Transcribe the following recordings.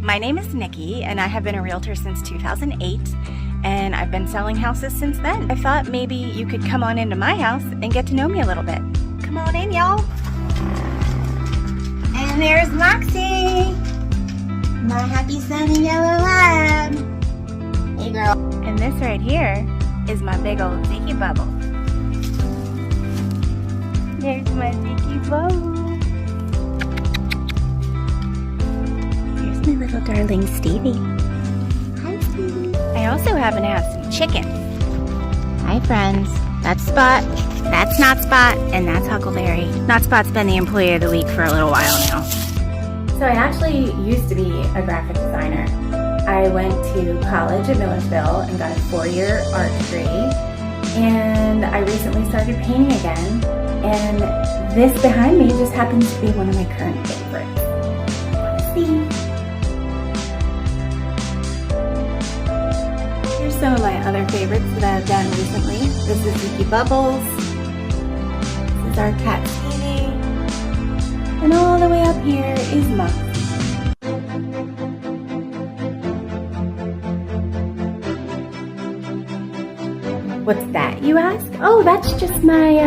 My name is Nicki, and I have been a realtor since 2008, and I've been selling houses since then. I thought maybe you could come on into my house and get to know me a little bit. Come on in, y'all. And there's Moxie, my happy sunny yellow lab. Hey girl. And this right here is my big old Nicki Bubble. There's my Nicki Bubble. Here's my little darling Stevie. Hi, Stevie. I also happen to have some chicken. Hi, friends. That's Spot, that's Not Spot, and that's Huckleberry. Not Spot's been the employee of the week for a little while now. So I actually used to be a graphic designer. I went to college at Millersville and got a 4-year art degree. And I recently started painting again. And this behind me just happens to be one of my current favorites. See? Here's some of my other favorites that I've done recently. This is Nicki Bubbles. This is our cat Stevie. And all the way up here is Moxie. What's that, you ask? Oh, that's just my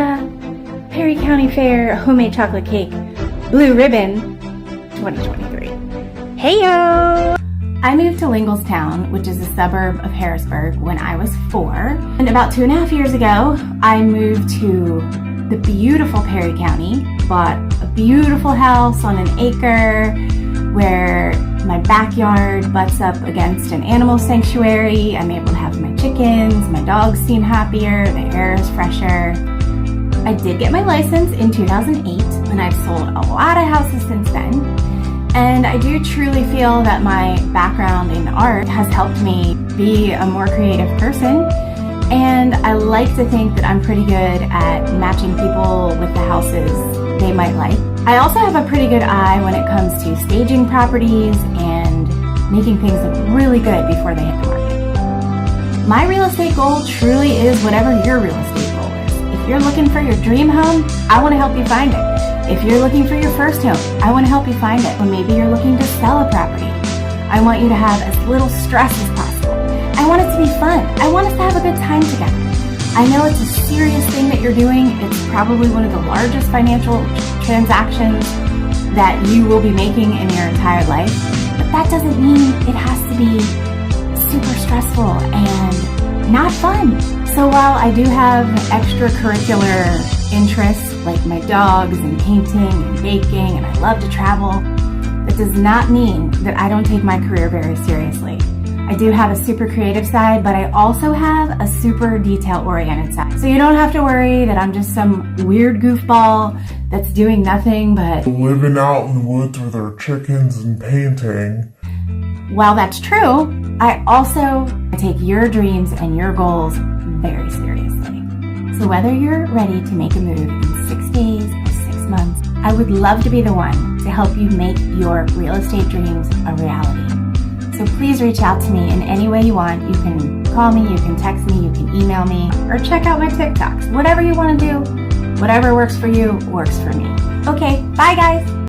Perry County Fair homemade chocolate cake blue ribbon 2023. Heyo! I moved to Linglestown, which is a suburb of Harrisburg, when I was 4. And about 2.5 years ago, I moved to the beautiful Perry County, bought a beautiful house on an acre where my backyard butts up against an animal sanctuary. I'm able to have my chickens, my dogs seem happier, the air is fresher. I did get my license in 2008, and I've sold a lot of houses since then. And I do truly feel that my background in art has helped me be a more creative person. And I like to think that I'm pretty good at matching people with the houses they might like. I also have a pretty good eye when it comes to staging properties and making things look really good before they hit the market. My real estate goal truly is whatever your real estate goal is. If you're looking for your dream home, I want to help you find it. If you're looking for your first home, I want to help you find it. Or maybe you're looking to sell a property. I want you to have as little stress as possible. I want it to be fun. I want us to have a good time together. I know it's a serious thing that you're doing. It's probably one of the largest financial transactions that you will be making in your entire life. But that doesn't mean it has to be super stressful and not fun. So while I do have extracurricular interests like my dogs and painting and baking, and I love to travel, that does not mean that I don't take my career very seriously. I do have a super creative side, but I also have a super detail-oriented side. So you don't have to worry that I'm just some weird goofball that's doing nothing but living out in the woods with our chickens and painting. While that's true, I also take your dreams and your goals very seriously. So whether you're ready to make a move in 6 days or 6 months, I would love to be the one to help you make your real estate dreams a reality. So please reach out to me in any way you want. You can call me, you can text me, you can email me, or check out my TikToks. Whatever you want to do, whatever works for you, works for me. Okay, bye guys.